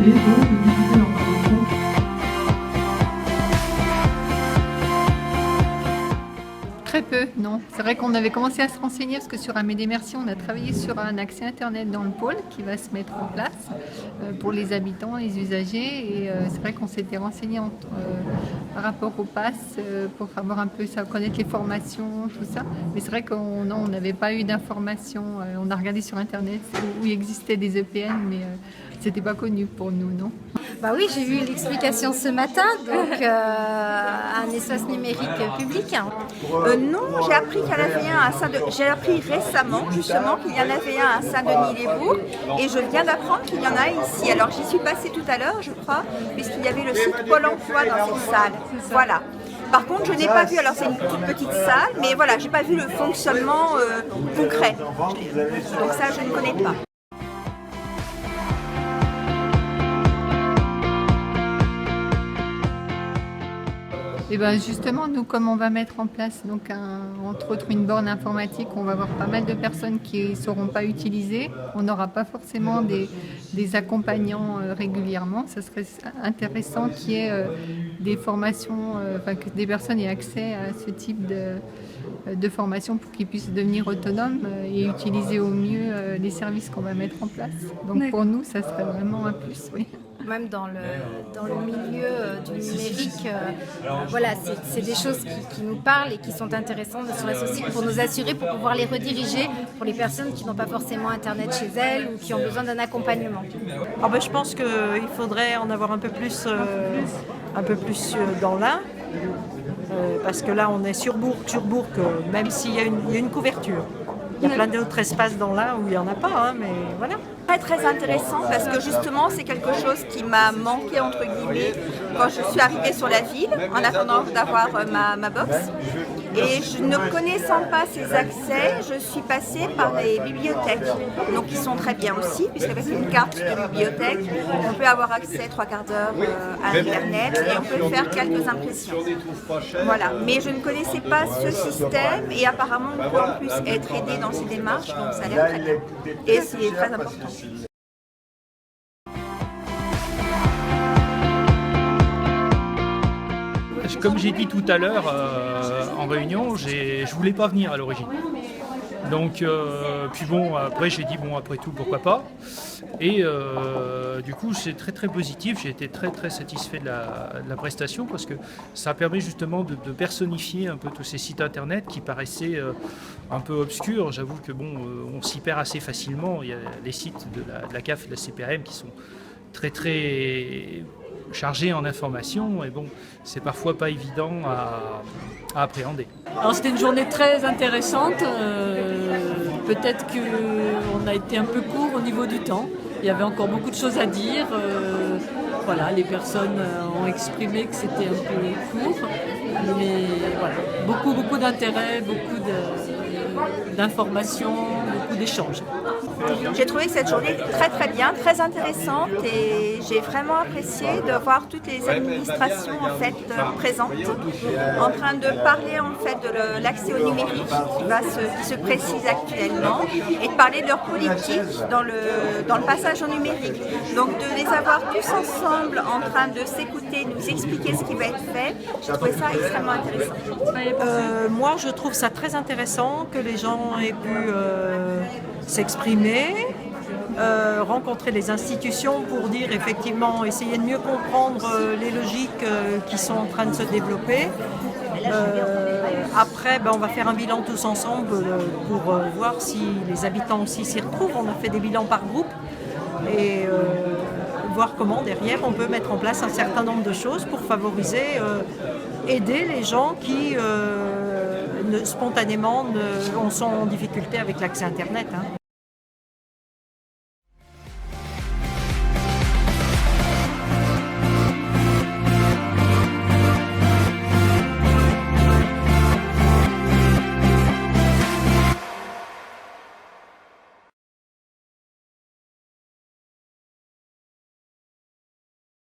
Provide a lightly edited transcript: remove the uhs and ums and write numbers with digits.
de diffuser leur production. Très peu, non. C'est vrai qu'on avait commencé à se renseigner parce que sur Amédée Mercier, on a travaillé sur un accès Internet dans le pôle qui va se mettre en place pour les habitants, les usagers. Et c'est vrai qu'on s'était renseigné par rapport au pass pour avoir un peu ça, connaître les formations, tout ça. Mais c'est vrai qu'on n'avait pas eu d'informations. On a regardé sur Internet où il existait des EPN, mais c'était pas connu pour nous, non. Bah oui, j'ai vu l'explication ce matin, donc un espace numérique public. Non, j'ai appris qu'il y en avait un à J'ai appris récemment, justement, qu'il y en avait un à Saint-Denis-les-Bourgs, et je viens d'apprendre qu'il y en a ici. Alors j'y suis passée tout à l'heure, je crois, puisqu'il y avait le site Pôle Emploi dans cette salle. Voilà. Par contre, je n'ai pas vu, alors c'est une toute petite salle, mais voilà, j'ai pas vu le fonctionnement concret. Donc ça, je ne connais pas. Et ben justement, nous, comme on va mettre en place donc entre autres une borne informatique, on va avoir pas mal de personnes qui ne sauront pas utiliser. On n'aura pas forcément des accompagnants régulièrement. Ça serait intéressant qu'il y ait des formations, que des personnes aient accès à ce type de formation pour qu'ils puissent devenir autonomes et utiliser au mieux les services qu'on va mettre en place. Donc pour nous, ça serait vraiment un plus, oui. Même dans le milieu du numérique, voilà, c'est des choses qui nous parlent et qui sont intéressantes sur la société pour nous assurer, pour pouvoir les rediriger pour les personnes qui n'ont pas forcément Internet chez elles ou qui ont besoin d'un accompagnement. Ah ben, je pense qu'il faudrait en avoir un peu plus dans l'Ain, parce que là on est sur Bourg, même s'il y a une couverture. Il y a plein d'autres espaces dans l'Ain où il n'y en a pas, hein, mais voilà. Très intéressant parce que justement c'est quelque chose qui m'a manqué entre guillemets quand je suis arrivée sur la ville en attendant d'avoir ma box, et je ne connaissant pas ces accès, je suis passée par les bibliothèques, donc ils sont très bien aussi puisqu'avec une carte de bibliothèque on peut avoir accès 3/4 d'heure à Internet et on peut faire quelques impressions. Voilà, mais je ne connaissais pas ce système et apparemment on peut en plus être aidé dans ces démarches, donc ça a l'air très bien et c'est très important. Comme j'ai dit tout à l'heure en réunion, je voulais pas venir à l'origine. Donc puis bon, après j'ai dit bon, après tout pourquoi pas. Et du coup c'est très positif, j'ai été très satisfait de la prestation parce que ça permet justement de personnifier un peu tous ces sites internet qui paraissaient un peu obscurs. J'avoue que bon, on s'y perd assez facilement. Il y a les sites de la CAF et de la CPAM qui sont très chargés en informations et bon, c'est parfois pas évident à appréhender. Alors c'était une journée très intéressante, peut-être qu'on a été un peu court au niveau du temps, il y avait encore beaucoup de choses à dire, voilà, les personnes ont exprimé que c'était un peu court, mais voilà, beaucoup d'intérêt, beaucoup d'informations, beaucoup d'échanges. J'ai trouvé cette journée très bien, très intéressante et j'ai vraiment apprécié de voir toutes les administrations en fait présentes en train de parler en fait de l'accès au numérique qui se précise actuellement et de parler de leur politique dans le passage au numérique. Donc de les avoir tous ensemble en train de s'écouter, nous expliquer ce qui va être fait, j'ai trouvé ça extrêmement intéressant. Moi je trouve ça très intéressant que les gens aient pu s'exprimer, rencontrer les institutions pour dire effectivement, essayer de mieux comprendre les logiques qui sont en train de se développer. Après, on va faire un bilan tous ensemble pour voir si les habitants aussi s'y retrouvent. On a fait des bilans par groupe et voir comment derrière on peut mettre en place un certain nombre de choses pour favoriser, aider les gens qui spontanément sont en difficulté avec l'accès Internet.